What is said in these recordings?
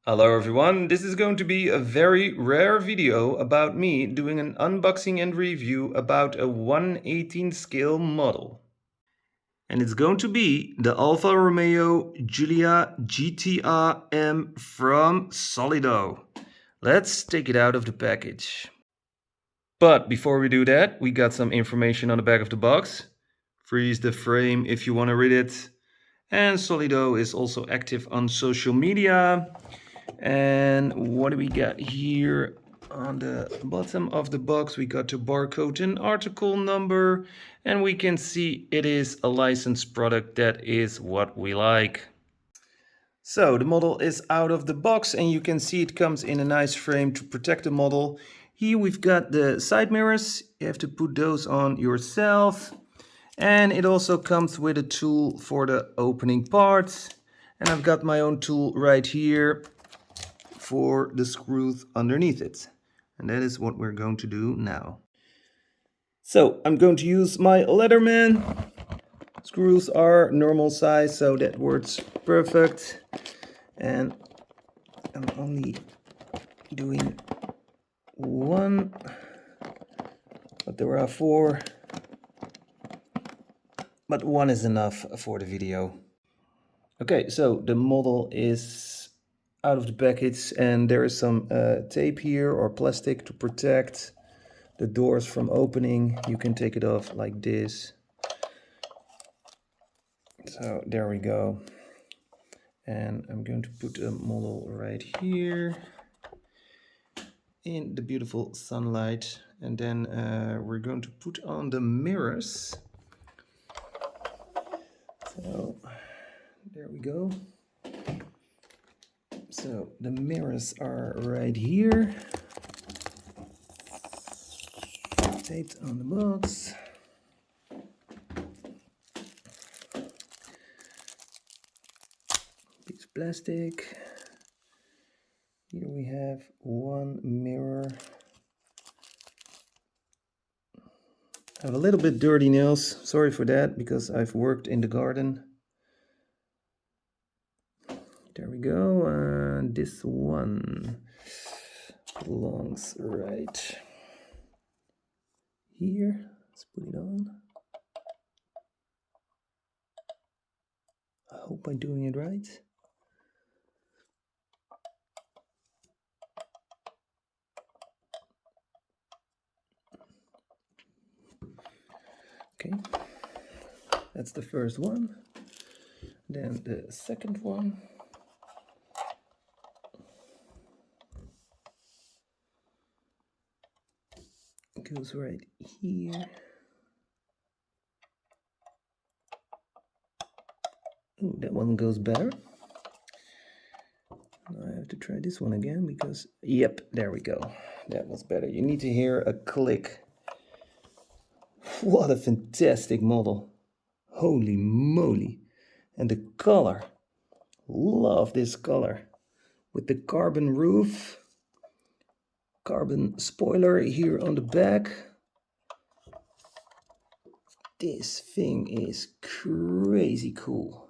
Hello everyone, this is going to be a very rare video about me doing an unboxing and review about a 1/18 scale model. And it's going to be the Alfa Romeo Giulia GTR M from Solido. Let's take it out of the package. But before we do that, we got some information on the back of the box. Freeze the frame if you want to read it. And Solido is also active on social media. And what do we got here? On the bottom of the box, we got the barcode and article number, and we can see it is a licensed product. That is what we like. So the model is out of the box, and you can see it comes in a nice frame to protect the model. Here we've got the side mirrors. You have to put those on yourself. And it also comes with a tool for the opening part. And I've got my own tool right here for the screws underneath it. And that is what we're going to do now. So I'm going to use my Leatherman. Screws are normal size, so that works perfect. And I'm only doing one, but there are four. But one is enough for the video. Okay, so the model is out of the package, and there is some tape here or plastic to protect the doors from opening. You can take it off like this. So there we go. And I'm going to put the model right here in the beautiful sunlight. And then we're going to put on the mirrors. So there we go. So the mirrors are right here, taped on the box. Piece of plastic. Here we have one mirror. I have a little bit dirty nails, sorry for that, because I've worked in the garden. There we go, and this one belongs right here. Let's put it on. I hope I'm doing it right. Okay, that's the first one. Then the second one. Goes right here. Ooh, that one goes better. Now I have to try this one again because, yep, there we go. That was better. You need to hear a click. What a fantastic model. Holy moly. And the color. Love this color. With the carbon roof. Carbon spoiler here on the back. This thing is crazy cool.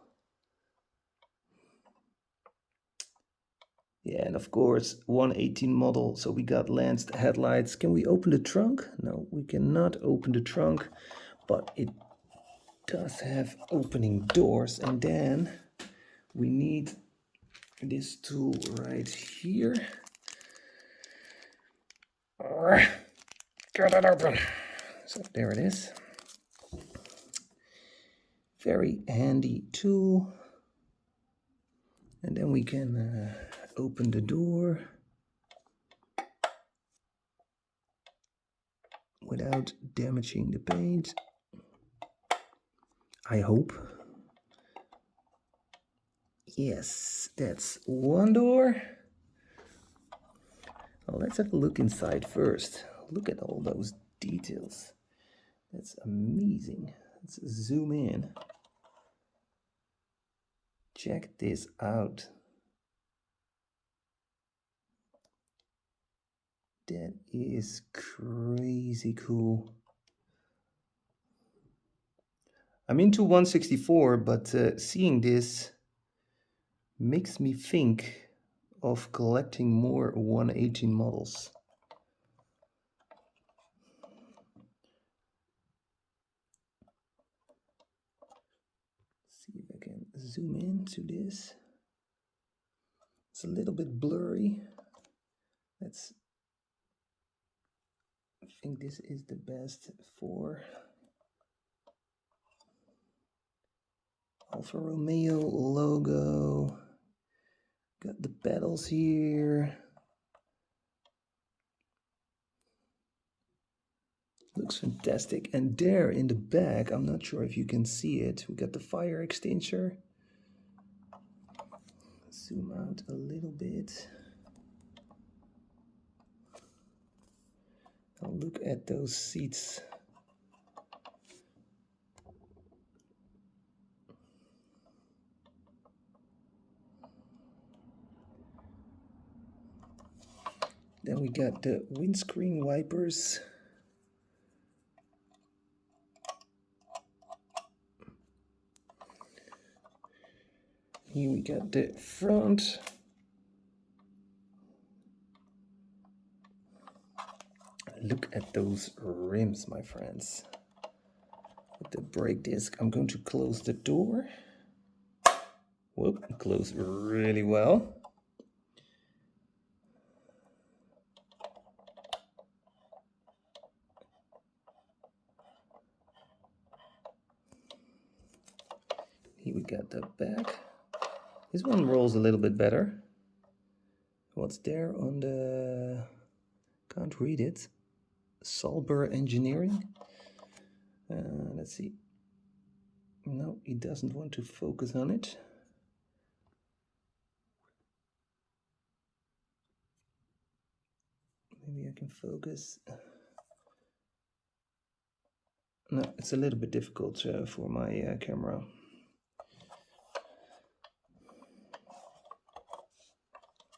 Yeah, and of course, 1/18 model, so we got lanced headlights. Can we open the trunk? No, we cannot open the trunk, but it does have opening doors. And then we need this tool right here. Get it open. So there it is. Very handy tool. And then we can open the door without damaging the paint. I hope. Yes, that's one door. Well, let's have a look inside first. Look at all those details. That's amazing. Let's zoom in. Check this out. That is crazy cool. I'm into 164, but seeing this makes me think of collecting more 118 models. See if I can zoom in to this. It's a little bit blurry. I think this is the best for Alfa Romeo logo. Got the pedals here. Looks fantastic. And there in the back, I'm not sure if you can see it, we got the fire extinguisher. Zoom out a little bit. Now look at those seats. Then we got the windscreen wipers. Here we got the front. Look at those rims, my friends. With the brake disc, I'm going to close the door. Whoop, close really well. Here we got the back. This one rolls a little bit better. What's there on the... Can't read it. Solido engineering. Let's see. No, he doesn't want to focus on it. Maybe I can focus. No, it's a little bit difficult for my camera.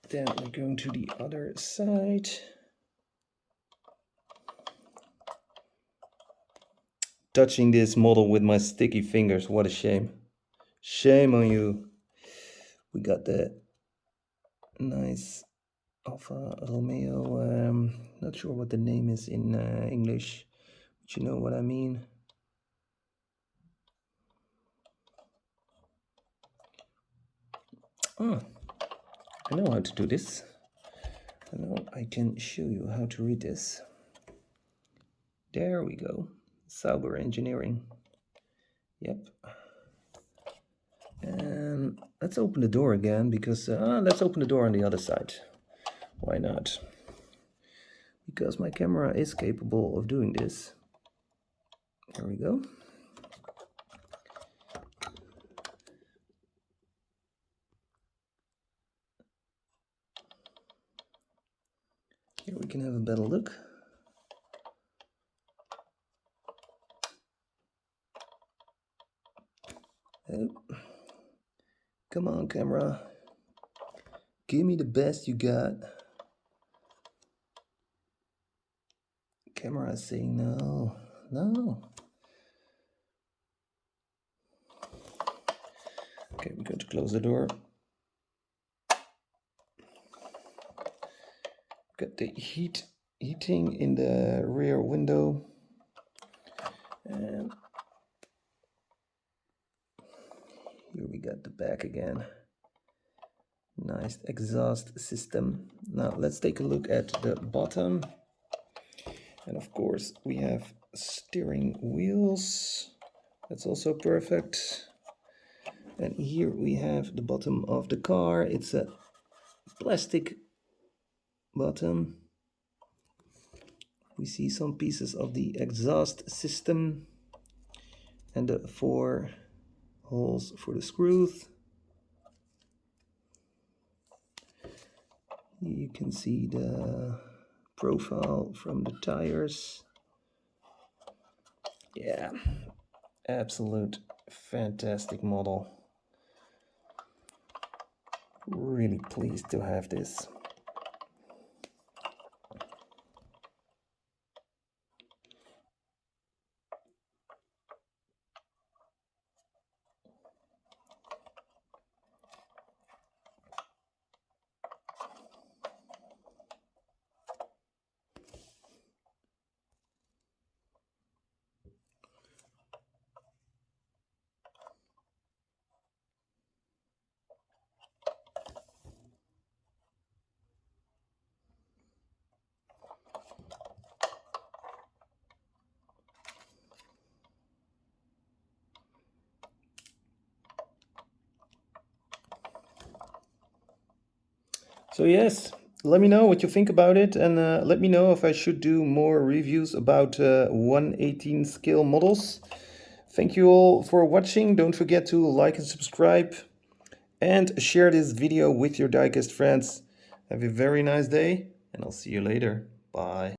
Then we're going to the other side. Touching this model with my sticky fingers, what a shame. Shame on you. We got the nice Alfa Romeo, not sure what the name is in English, but you know what I mean. Oh, I know how to do this. I know I can show you how to read this. There we go. Solido engineering. Yep. And let's open the door again because let's open the door on the other side. Why not? Because my camera is capable of doing this. There we go. Here we can have a better look. Oh. Come on, camera. Give me the best you got. Camera is saying no, no. Okay, we're going to close the door. Got the heating in the rear window. And here we got the back again. Nice exhaust system. Now let's take a look at the bottom. And of course we have steering wheels. That's also perfect. And here we have the bottom of the car. It's a plastic bottom. We see some pieces of the exhaust system and the 4 holes for the screws. You can see the profile from the tires. Yeah, absolute fantastic model. Really pleased to have this. So yes, let me know what you think about it, and let me know if I should do more reviews about 1/18 scale models. Thank you all for watching. Don't forget to like and subscribe and share this video with your diecast friends. Have a very nice day, and I'll see you later. Bye.